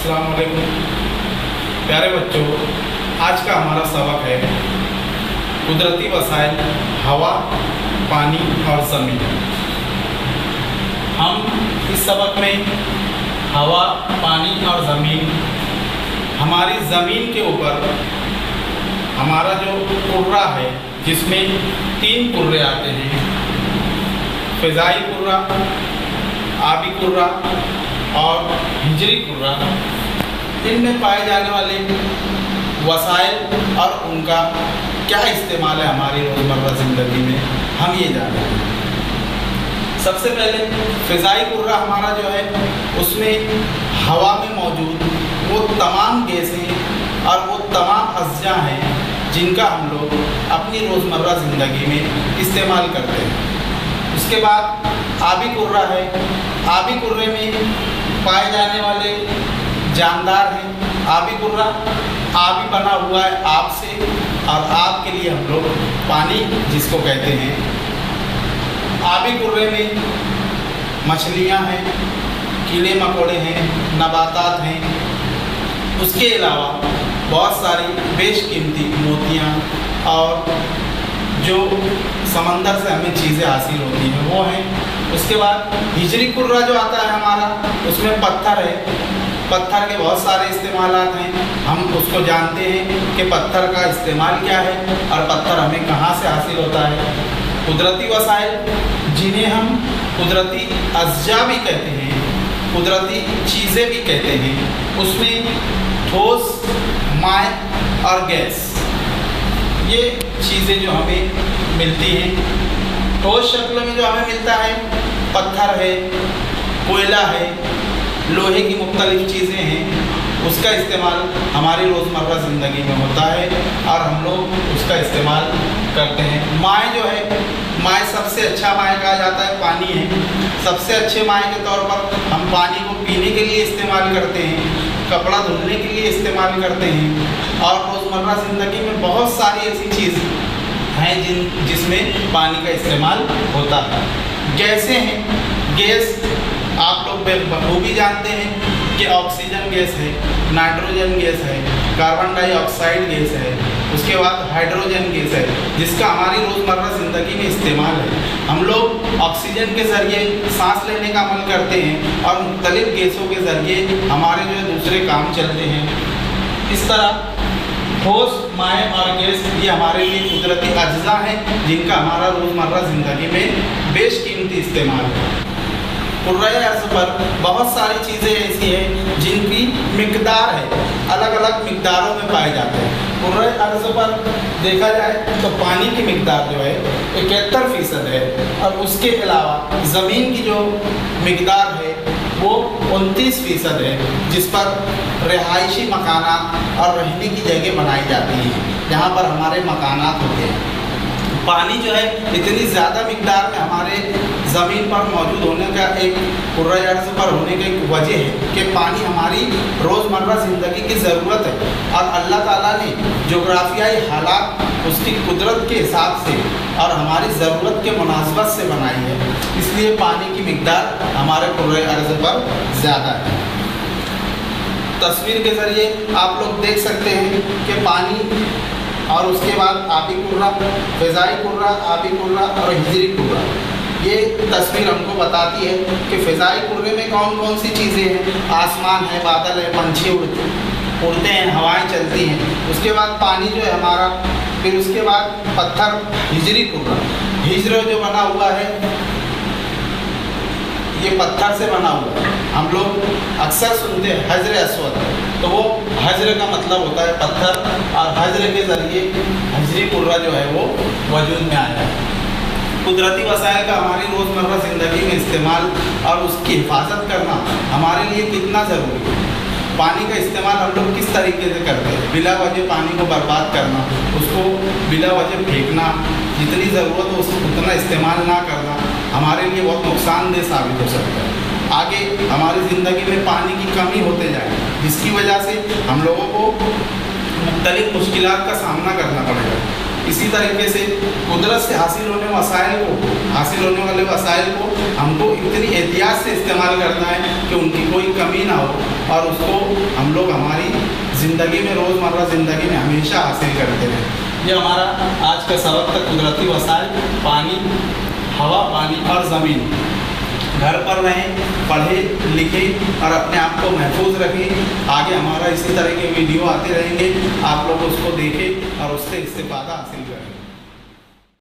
अस्सलाम वालेकुम प्यारे बच्चों, आज का हमारा सबक है कुदरती वसाइल हवा, पानी और ज़मीन। हम इस सबक में हवा, पानी और ज़मीन, हमारी ज़मीन के ऊपर हमारा जो कुर्रा है जिसमें 3 कुर्रे आते हैं, फ़िज़ाई कुर्रा, आबी कुर्रा और हिजरी कुर्रा, इनमें पाए जाने वाले वसाइल और उनका क्या इस्तेमाल है हमारी रोज़मर्रा ज़िंदगी में, हम ये जानेंगे। सबसे पहले फ़िज़ाई कुर्रा हमारा जो है उसमें हवा में मौजूद वो तमाम गैसें और वो तमाम अज़्जा हैं जिनका हम लोग अपनी रोज़मर्रा ज़िंदगी में इस्तेमाल करते हैं। उसके बाद आबी कुर्रा है। आबी कुर्रे में पाए जाने वाले जानदार हैं। आबी कुर्रा आबी बना हुआ है आब से, और आब के लिए हम लोग पानी जिसको कहते हैं। आबी कुर्रे में मछलियां हैं, कीड़े मकोड़े हैं, नबातात हैं। उसके अलावा बहुत सारी बेशकीमती मोतियाँ और जो समंदर से हमें चीज़ें हासिल होती हैं वो हैं। उसके बाद हिजरी कुर्रा जो आता है हमारा, उसमें पत्थर है। पत्थर के बहुत सारे इस्तेमालात हैं, हम उसको जानते हैं कि पत्थर का इस्तेमाल क्या है और पत्थर हमें कहाँ से हासिल होता है। कुदरती वसाइल जिन्हें हम कुदरती अज़्जा भी कहते हैं, कुदरती चीज़ें भी कहते हैं, उसमें ठोस, माय और गैस, ये चीज़ें जो हमें मिलती हैं। ठोस शक्ल में जो हमें मिलता है पत्थर है, कोयला है, लोहे की मुख्तलिफ चीज़ें हैं, उसका इस्तेमाल हमारी रोज़मर्रा ज़िंदगी में होता है और हम लोग उसका इस्तेमाल करते हैं। माय जो है, माय सबसे अच्छा माय कहा जाता है, पानी है। सबसे अच्छे माय के तौर पर हम पानी को पीने के लिए इस्तेमाल करते हैं, कपड़ा धुलने के लिए इस्तेमाल करते हैं, और रोज़मर्रा ज़िंदगी में बहुत सारी ऐसी चीज़ हैं जिसमें पानी का इस्तेमाल होता है। गैसें हैं। गैस आप लोग बखूबी जानते हैं कि ऑक्सीजन गैस है, नाइट्रोजन गैस है, कार्बन डाइऑक्साइड गैस है, उसके बाद हाइड्रोजन गैस है, जिसका हमारी रोज़मर्रा ज़िंदगी में इस्तेमाल है। हम लोग ऑक्सीजन के ज़रिए सांस लेने का अमल करते हैं और मुख्तलिफ़ गैसों के ज़रिए हमारे जो दूसरे काम चलते हैं। इस तरह ठोस, माय और गैस ये हमारे लिए कुदरती अज्जा हैं जिनका हमारा रोज़मर्रा ज़िंदगी में बेशकीमती इस्तेमाल है। कुर्राए अर्ज़ पर बहुत सारी चीज़ें ऐसी हैं जिनकी मिक़दार है, अलग अलग मिक़दारों में पाए जाते हैं। कुर्राए अर्ज़ पर देखा जाए तो पानी की मिक़दार जो है 71% है, और उसके अलावा ज़मीन की जो मिक़दार है वो 29% है, जिस पर रिहायशी मकानात और रहने की जगह बनाई जाती हैं, जहाँ पर हमारे मकानात होते हैं। पानी जो है इतनी ज़्यादा मिक़दार में हमारे ज़मीन पर मौजूद होने का एक कुर्राए अर्ज़ पर होने की एक वजह है कि पानी हमारी रोज़मर्रा ज़िंदगी की ज़रूरत है, और अल्लाह ताला ने जोग्राफियाई हालात उसकी कुदरत के हिसाब से और हमारी ज़रूरत के मुनासबत से बनाई है, इसलिए पानी की मिक़दार हमारे कुर्राए अर्ज़ पर ज़्यादा है। तस्वीर के ज़रिए आप लोग देख सकते हैं कि पानी, और उसके बाद आबी कुर्रा, फ़िज़ाई कुर्रा, आबी कुर्रा और हिजरी कुर्रा, ये तस्वीर हमको बताती है कि फ़िज़ाई कुर्रे में कौन कौन सी चीज़ें हैं। आसमान है, बादल है, पंछी उड़ते हैं, हवाएं चलती हैं। उसके बाद पानी जो है हमारा, फिर उसके बाद पत्थर, हिजरी कुर्रा। हिजर जो बना हुआ है ये पत्थर से बना हुआ है। हम लोग अक्सर सुनते हैं हजर अस्वद, तो वो हजर का मतलब होता है पत्थर, और हजर के ज़रिए हिजरी कुर्रा जो है वो वजूद में आया है। कुदरती वसाइल का हमारी रोज़मर्रा ज़िंदगी में इस्तेमाल और उसकी हिफाजत करना हमारे लिए कितना ज़रूरी है। पानी का इस्तेमाल हम लोग किस तरीके से करते हैं, बिला वजह पानी को बर्बाद करना, उसको बिला वजह फेंकना, जितनी ज़रूरत हो उतना इस्तेमाल ना करना हमारे लिए बहुत नुकसानदेह साबित हो सकता है। आगे हमारी ज़िंदगी में पानी की कमी होते जाए, जिसकी वजह से हम लोगों को मुख्तलिफ़ मुश्किलात का सामना करना पड़ेगा। इसी तरीके से कुदरत से हासिल होने वाले वसाइल को हमको इतनी एहतियात से इस्तेमाल करना है कि उनकी कोई कमी ना हो और उसको हम लोग हमारी ज़िंदगी में, रोज़मर्रा ज़िंदगी में हमेशा हासिल करते रहें। ये हमारा आज का सबक था, कुदरती वसाइल, पानी, हवा, पानी और ज़मीन। घर पर रहें, पढ़ें, लिखें और अपने आप को महफूज रखें। आगे हमारा इसी तरह के वीडियो आते रहेंगे, आप लोग उसको देखें और उससे इस्तेफादा हासिल करें।